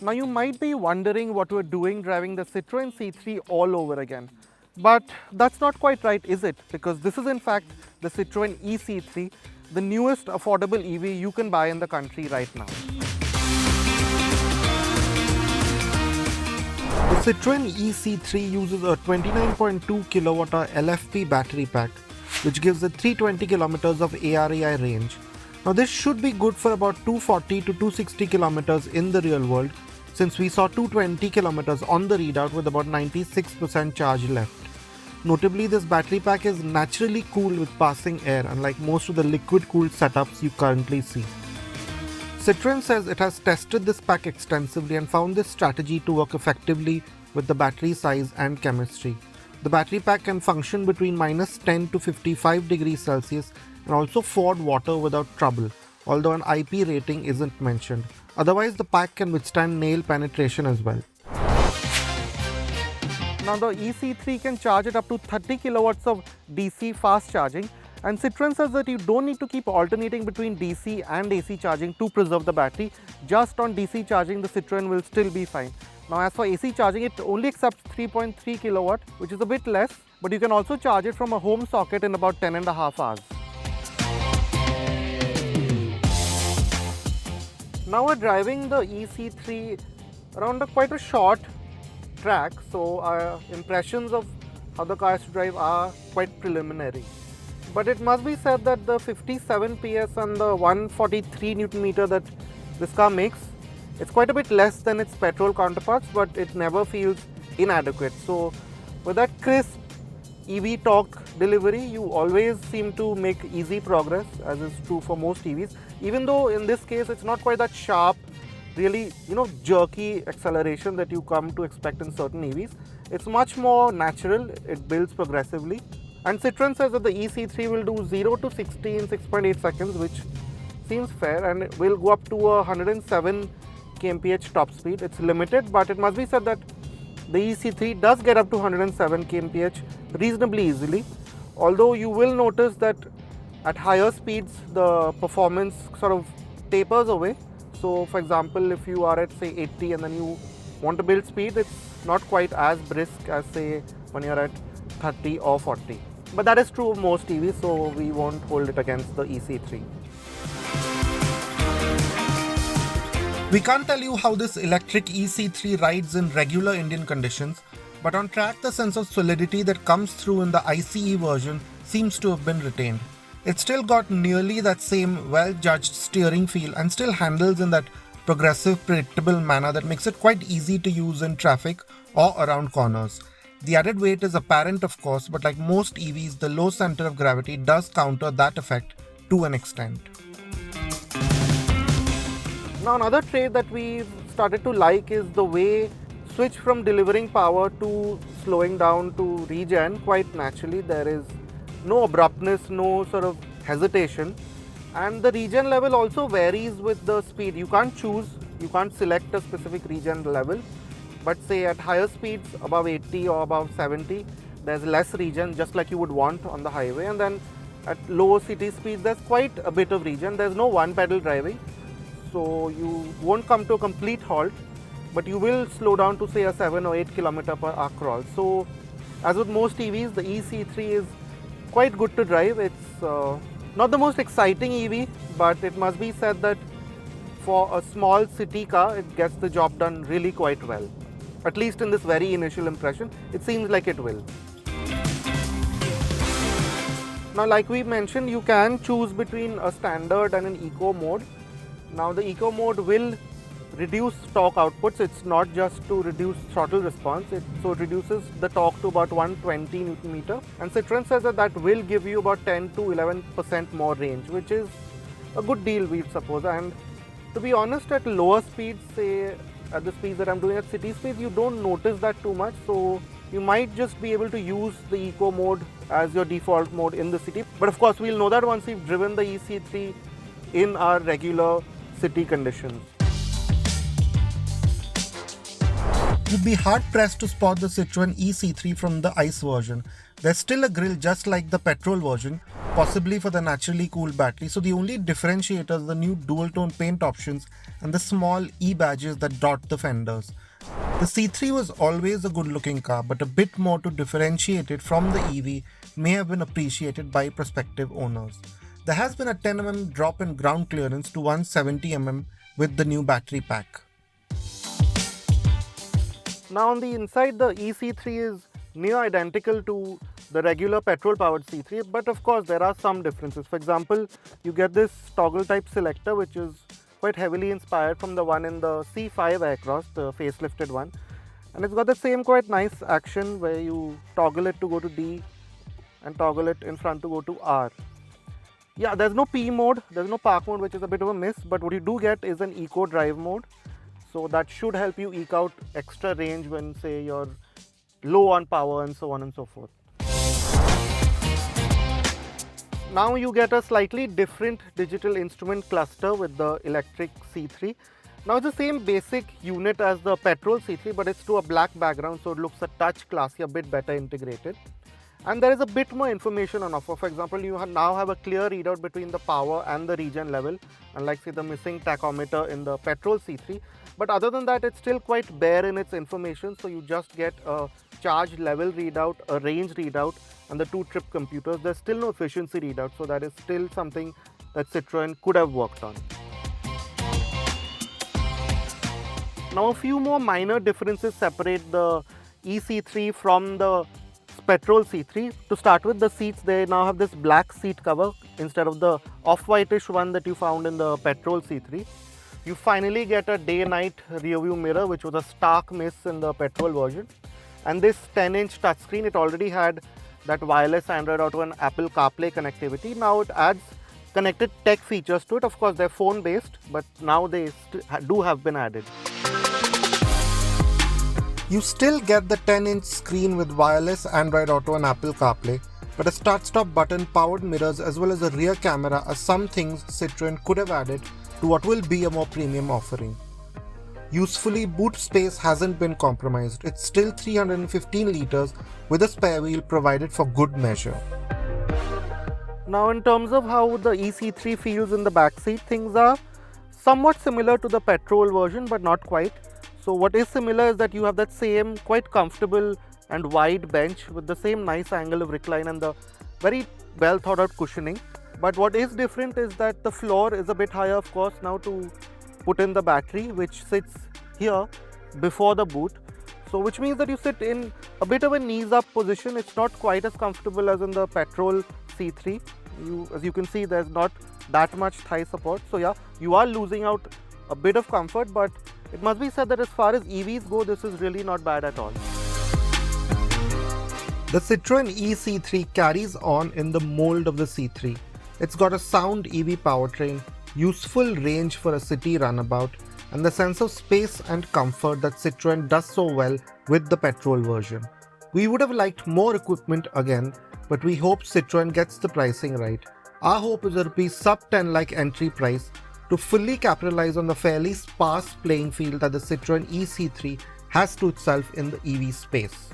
Now you might be wondering what we're doing driving the Citroen C3 all over again. But that's not quite right, is it? Because this is in fact the Citroen eC3, the newest affordable EV you can buy in the country right now. The Citroen eC3 uses a 29.2 kilowatt LFP battery pack, which gives it 320 kilometers of ARAI range. Now this should be good for about 240 to 260 kilometers in the real world, since we saw 220 kilometers on the readout with about 96% charge left. Notably, this battery pack is naturally cooled with passing air, unlike most of the liquid-cooled setups you currently see. Citroen says it has tested this pack extensively and found this strategy to work effectively with the battery size and chemistry. The battery pack can function between -10 to 55 degrees Celsius and also ford water without trouble, although an IP rating isn't mentioned. Otherwise, the pack can withstand nail penetration as well. Now the eC3 can charge it up to 30 kilowatts of DC fast charging, and Citroen says that you don't need to keep alternating between DC and AC charging to preserve the battery. Just on DC charging, the Citroen will still be fine. Now as for AC charging, it only accepts 3.3 kilowatt, which is a bit less, but you can also charge it from a home socket in about 10.5 hours. Now we're driving the eC3 around quite a short track, so our impressions of how the car has to drive are quite preliminary. But it must be said that the 57 PS and the 143 Newton meter that this car makes, it's quite a bit less than its petrol counterparts, but it never feels inadequate. So with that crisp EV torque delivery, you always seem to make easy progress, as is true for most EVs. Even though in this case it's not quite that sharp, really, jerky acceleration that you come to expect in certain EVs. It's much more natural, it builds progressively. And Citroen says that the eC3 will do 0 to 60 in 6.8 seconds, which seems fair, and it will go up to a 107 kmph top speed. It's limited, but it must be said that the eC3 does get up to 107 kmph reasonably easily, although you will notice that at higher speeds the performance sort of tapers away. So for example, if you are at say 80 and then you want to build speed, it's not quite as brisk as say when you're at 30 or 40. But that is true of most EVs, so we won't hold it against the eC3. We can't tell you how this electric eC3 rides in regular Indian conditions, but on track the sense of solidity that comes through in the ICE version seems to have been retained. It's still got nearly that same well-judged steering feel and still handles in that progressive, predictable manner that makes it quite easy to use in traffic or around corners. The added weight is apparent, of course, but like most EVs, the low center of gravity does counter that effect to an extent. Now another trait that we've started to like is the way switch from delivering power to slowing down to regen quite naturally. There is no abruptness, no sort of hesitation, and the regen level also varies with the speed. You can't choose, you can't select a specific regen level, but say at higher speeds above 80 or above 70, there's less regen, just like you would want on the highway, and then at low city speeds there's quite a bit of regen. There's no one pedal driving, so you won't come to a complete halt, but you will slow down to say a 7 or 8 kilometer per hour crawl. So as with most EVs, the eC3 is quite good to drive. It's not the most exciting EV, but it must be said that for a small city car, it gets the job done really quite well. At least in this very initial impression, it seems like it will. Now, like we mentioned, you can choose between a standard and an eco mode. Now, the eco mode will reduce torque outputs. It's not just to reduce throttle response, so it reduces the torque to about 120 Newton meter, and Citroen says that that will give you about 10 to 11% more range, which is a good deal, we suppose. And to be honest, at lower speeds, say at the speeds that I'm doing at city speeds, you don't notice that too much, so you might just be able to use the eco mode as your default mode in the city. But of course, we'll know that once we've driven the eC3 in our regular city conditions. You'd be hard-pressed to spot the Citroen eC3 from the ICE version. There's still a grille just like the petrol version, possibly for the naturally cooled battery. So the only differentiator is the new dual tone paint options and the small E badges that dot the fenders. The C3 was always a good looking car, but a bit more to differentiate it from the EV may have been appreciated by prospective owners. There has been a 10mm drop in ground clearance to 170mm with the new battery pack. Now on the inside, the eC3 is near identical to the regular petrol powered C3, but of course there are some differences. For example, you get this toggle type selector which is quite heavily inspired from the one in the C5 Aircross, the facelifted one, and it's got the same quite nice action where you toggle it to go to D and toggle it in front to go to R. Yeah, there's no P mode, there's no park mode, which is a bit of a miss, but what you do get is an eco drive mode, so that should help you eke out extra range when say you're low on power and so on and so forth. Now you get a slightly different digital instrument cluster with the electric C3. Now it's the same basic unit as the petrol C3, but it's to a black background, so it looks a touch classy, a bit better integrated. And there is a bit more information on offer. For example, you now have a clear readout between the power and the regen level, unlike say the missing tachometer in the petrol C3. But other than that, it's still quite bare in its information, so you just get a charge level readout, a range readout, and the 2 trip computers. There's still no efficiency readout, so that is still something that Citroen could have worked on. Now a few more minor differences separate the eC3 from the petrol C3. To start with, the seats, they now have this black seat cover instead of the off-whitish one that you found in the petrol C3. You finally get a day-night rear-view mirror, which was a stark miss in the petrol version. And this 10-inch touchscreen, it already had that wireless Android Auto and Apple CarPlay connectivity. Now it adds connected tech features to it. Of course, they're phone-based, but now they do have been added. You still get the 10-inch screen with wireless Android Auto and Apple CarPlay, but a start-stop button, powered mirrors as well as a rear camera are some things Citroen could have added to what will be a more premium offering. Usefully, boot space hasn't been compromised. It's still 315 litres with a spare wheel provided for good measure. Now in terms of how the eC3 feels in the backseat, things are somewhat similar to the petrol version, but not quite. So what is similar is that you have that same quite comfortable and wide bench with the same nice angle of recline and the very well thought out cushioning. But what is different is that the floor is a bit higher, of course, now to put in the battery, which sits here before the boot. So which means that you sit in a bit of a knees up position. It's not quite as comfortable as in the petrol C3. As you can see, there's not that much thigh support. So yeah, you are losing out a bit of comfort, but it must be said that as far as EVs go, this is really not bad at all. The Citroen eC3 carries on in the mold of the C3. It's got a sound EV powertrain, useful range for a city runabout, and the sense of space and comfort that Citroen does so well with the petrol version. We would have liked more equipment again, but we hope Citroen gets the pricing right. Our hope is a rupees sub 10 lakh entry price to fully capitalize on the fairly sparse playing field that the Citroen eC3 has to itself in the EV space.